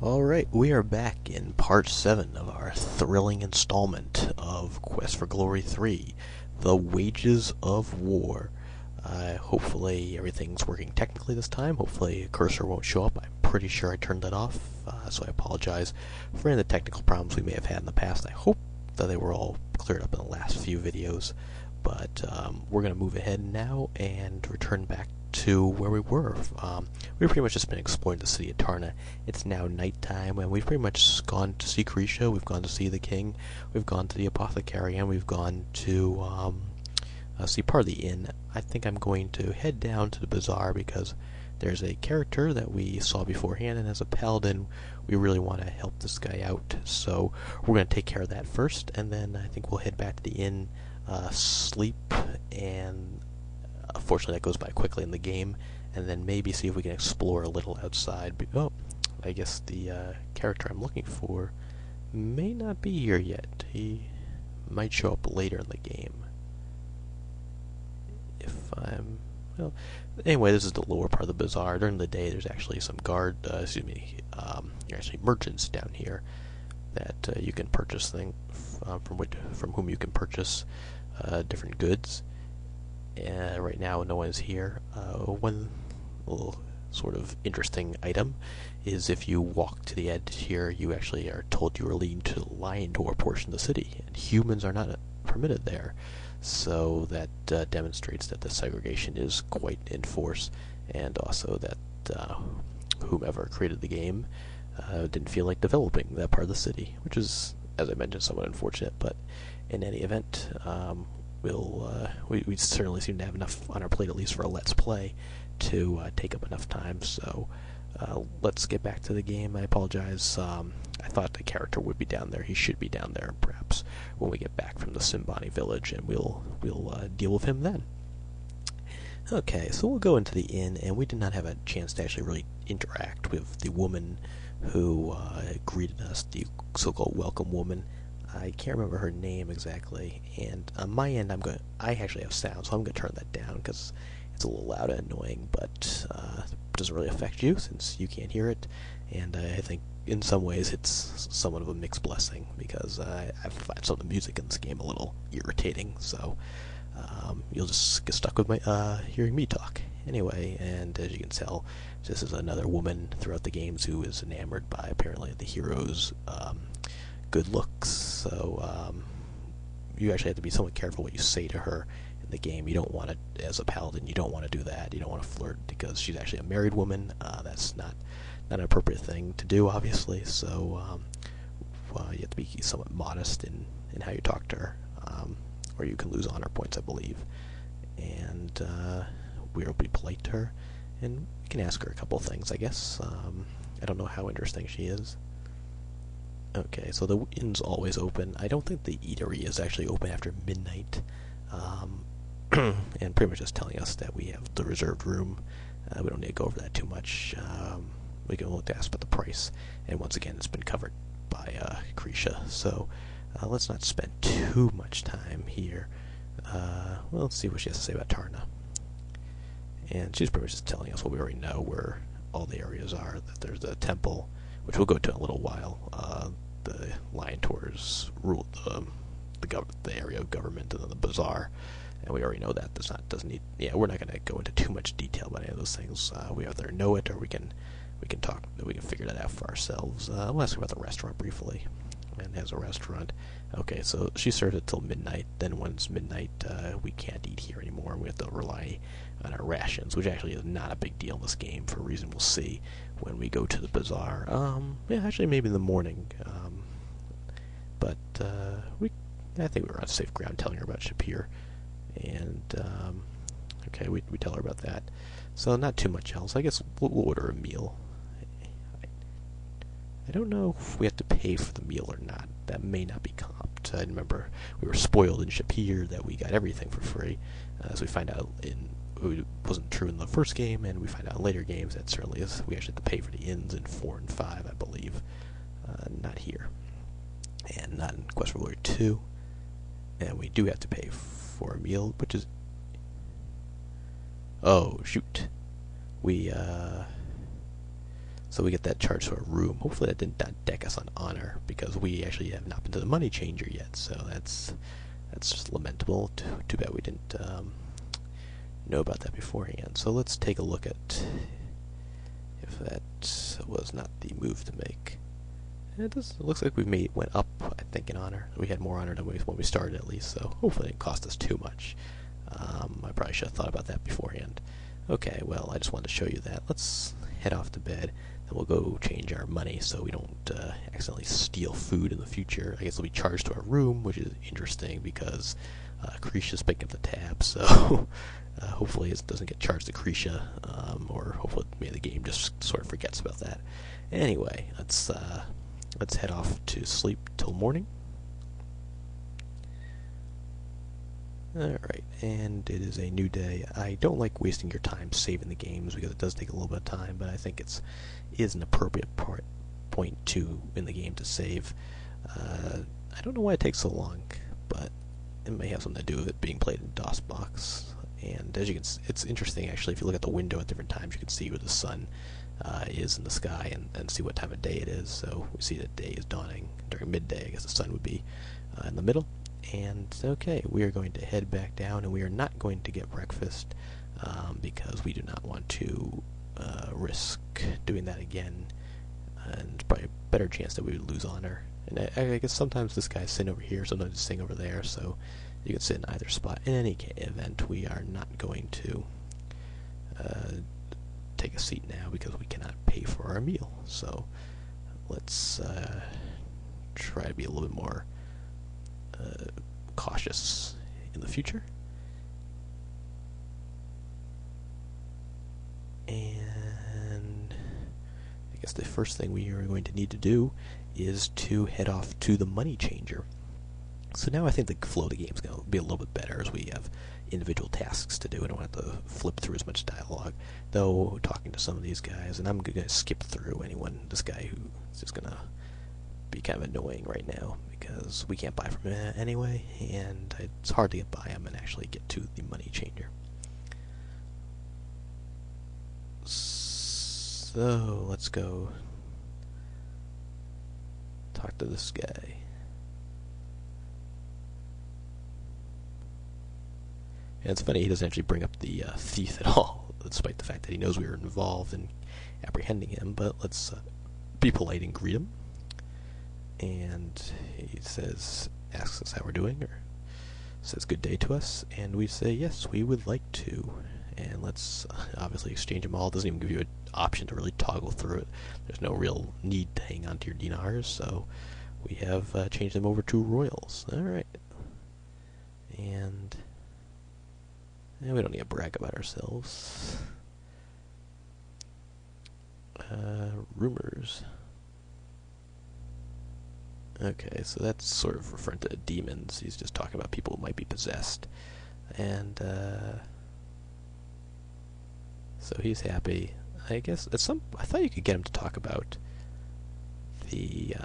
Alright, we are back in part 7 of our thrilling installment of Quest for Glory 3, The Wages of War. Hopefully everything's working technically this time. Hopefully a cursor won't show up. I'm pretty sure I turned that off, so I apologize for any of the technical problems we may have had in the past. I hope that they were all cleared up in the last few videos, but we're going to move ahead now and return back to where we were. We've pretty much just been exploring the city of Tarna. It's now nighttime, and we've pretty much gone to see Carisha, we've gone to see the king, we've gone to the apothecary, and we've gone to see part of the inn. I think I'm going to head down to the bazaar because there's a character that we saw beforehand, and as a paladin, we really want to help this guy out. So we're going to take care of that first, and then I think we'll head back to the inn, sleep, and fortunately that goes by quickly in the game, and then maybe see if we can explore a little outside. Oh, I guess the character I'm looking for may not be here yet. He might show up later in the game. Well, anyway, this is the lower part of the bazaar. During the day, there's actually some actually merchants down here that you can purchase things from whom you can purchase different goods. Right now, no one is here. One little sort of interesting item is if you walk to the edge here, you actually are told you are leading to the lion door portion of the city, and humans are not permitted there. So that demonstrates that the segregation is quite in force, and also that whomever created the game didn't feel like developing that part of the city, which is, as I mentioned, somewhat unfortunate. But in any event, we certainly seem to have enough on our plate, at least for a Let's Play, to take up enough time. So let's get back to the game. I apologize. I thought the character would be down there. He should be down there, perhaps, when we get back from the Simbani village, and we'll deal with him then. Okay, so we'll go into the inn, and we did not have a chance to actually really interact with the woman who greeted us, the so-called welcome woman. I can't remember her name exactly, and on my end, I actually have sound, so I'm going to turn that down because it's a little loud and annoying, but it doesn't really affect you since you can't hear it, and I think in some ways it's somewhat of a mixed blessing because I find some of the music in this game a little irritating, so you'll just get stuck with my hearing me talk. Anyway, and as you can tell, this is another woman throughout the games who is enamored by apparently the hero's good looks, so you actually have to be somewhat careful what you say to her in the game. You don't want to, as a paladin, you don't want to do that. You don't want to flirt because she's actually a married woman. That's not an appropriate thing to do, obviously, so you have to be somewhat modest in how you talk to her, or you can lose honor points, I believe. And we'll be polite to her, and we can ask her a couple of things, I guess. I don't know how interesting she is. Okay, so the inn's always open. I don't think the eatery is actually open after midnight, and pretty much just telling us that we have the reserved room. We don't need to go over that too much. We can look to ask about the price, and once again, it's been covered by Carisha, so let's not spend too much time here. Well, let's see what she has to say about Tarna. And she's pretty much just telling us what we already know, where all the areas are, that there's the temple, which we'll go to in a little while. The lion tours rule the area of government, and then the bazaar, and we already know that. Doesn't need. Yeah, we're not going to go into too much detail about any of those things. We either know it, or we can talk. We can figure that out for ourselves. We'll ask about the restaurant briefly. And has a restaurant. Okay, so she serves it till midnight. Then once midnight, we can't eat here anymore. We have to rely on our rations, which actually is not a big deal in this game for a reason we'll see when we go to the bazaar. Yeah, actually maybe in the morning. But I think we were on safe ground telling her about Shapir. And okay, we tell her about that. So not too much else. I guess we'll order a meal. I don't know if we have to pay for the meal or not. That may not be comped. I remember we were spoiled in Shapir that we got everything for free. As we find out it wasn't true in the first game, and we find out in later games that certainly is. We actually have to pay for the inns in 4 and 5, I believe. Not here. And not in Quest for Glory 2. And we do have to pay for a meal, which is... Oh, shoot. So we get that charge to our room. Hopefully that did not deck us on honor, because we actually have not been to the money changer yet. So that's just lamentable. Too bad we didn't know about that beforehand. So let's take a look at if that was not the move to make. It looks like went up, I think, in honor. We had more honor than when we started, at least, so hopefully it didn't cost us too much. I probably should have thought about that beforehand. Okay, well, I just wanted to show you that. Let's head off to bed, then we'll go change our money so we don't accidentally steal food in the future. I guess it'll be charged to our room, which is interesting because Krisha's picking up the tab, so hopefully it doesn't get charged to Krisha, or hopefully maybe the game just sort of forgets about that. Anyway, let's head off to sleep till morning. Alright, and it is a new day. I don't like wasting your time saving the games because it does take a little bit of time, but I think is an appropriate point in the game to save. I don't know why it takes so long, but it may have something to do with it being played in DOSBox. And as you can see, it's interesting actually. If you look at the window at different times, you can see where the sun is in the sky and see what time of day it is. So we see that day is dawning during midday. I guess the sun would be in the middle. And okay, we are going to head back down, and we are not going to get breakfast because we do not want to risk doing that again. And probably a better chance that we would lose honor. And I guess sometimes this guy's sitting over here, sometimes he's sitting over there, so you can sit in either spot. In any event, we are not going to take a seat now because we cannot pay for our meal. So let's try to be a little bit more cautious in the future. And I guess the first thing we are going to need to do is to head off to the money changer. So now I think the flow of the game is going to be a little bit better as we have individual tasks to do. I don't have to flip through as much dialogue, though talking to some of these guys, and I'm going to skip through this guy who is just going to be kind of annoying right now because we can't buy from him anyway, and it's hard to get by him and actually get to the money changer. So let's go talk to this guy. And it's funny, he doesn't actually bring up the thief at all, despite the fact that he knows we were involved in apprehending him. But let's be polite and greet him. And he asks us how we're doing, or says good day to us, and we say yes, we would like to. And let's obviously exchange them all. It doesn't even give you an option to really toggle through it. There's no real need to hang on to your dinars, so we have changed them over to royals. Alright. And we don't need to brag about ourselves. Rumors. Okay, so that's sort of referring to demons. He's just talking about people who might be possessed. And, so he's happy. I guess I thought you could get him to talk about the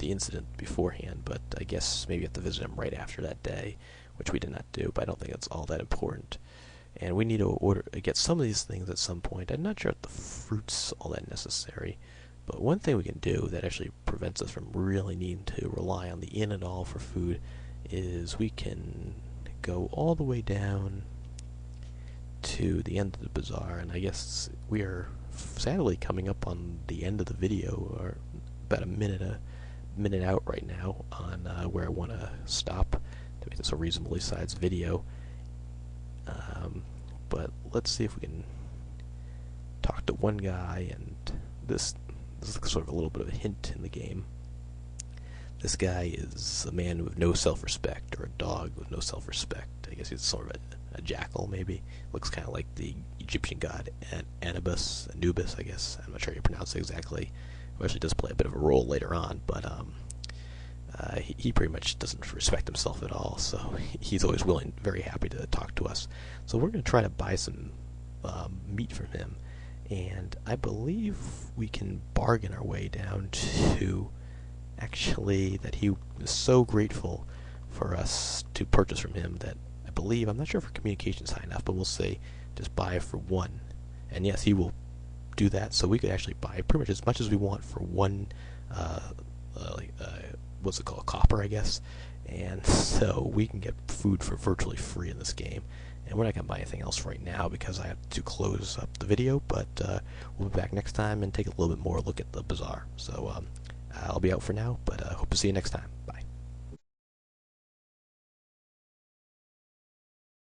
incident beforehand, but I guess maybe you have to visit him right after that day, which we did not do, but I don't think it's all that important. And we need to get some of these things at some point. I'm not sure if the fruit's all that necessary, but one thing we can do that actually prevents us from really needing to rely on the inn at all for food is we can go all the way down to the end of the bazaar, and I guess we are sadly coming up on the end of the video, or about a minute out right now on where I want to stop to make this a reasonably sized video. But let's see if we can talk to one guy, and this is sort of a little bit of a hint in the game. This guy is a man with no self-respect, or a dog with no self-respect. I guess he's sort of a jackal, maybe. Looks kind of like the Egyptian god Anubis, I guess. I'm not sure how you pronounce it exactly. Who actually does play a bit of a role later on, but he pretty much doesn't respect himself at all, so he's always very happy to talk to us. So we're going to try to buy some meat from him, and I believe we can bargain our way down to actually that he is so grateful for us to purchase from him that I believe, I'm not sure if our communication's high enough, but we'll say just buy for 1. And yes, he will do that, so we could actually buy pretty much as much as we want for one, uh, what's it called, copper, I guess. And so we can get food for virtually free in this game. And we're not going to buy anything else right now because I have to close up the video, but we'll be back next time and take a little bit more look at the bazaar. So I'll be out for now, but hope to see you next time.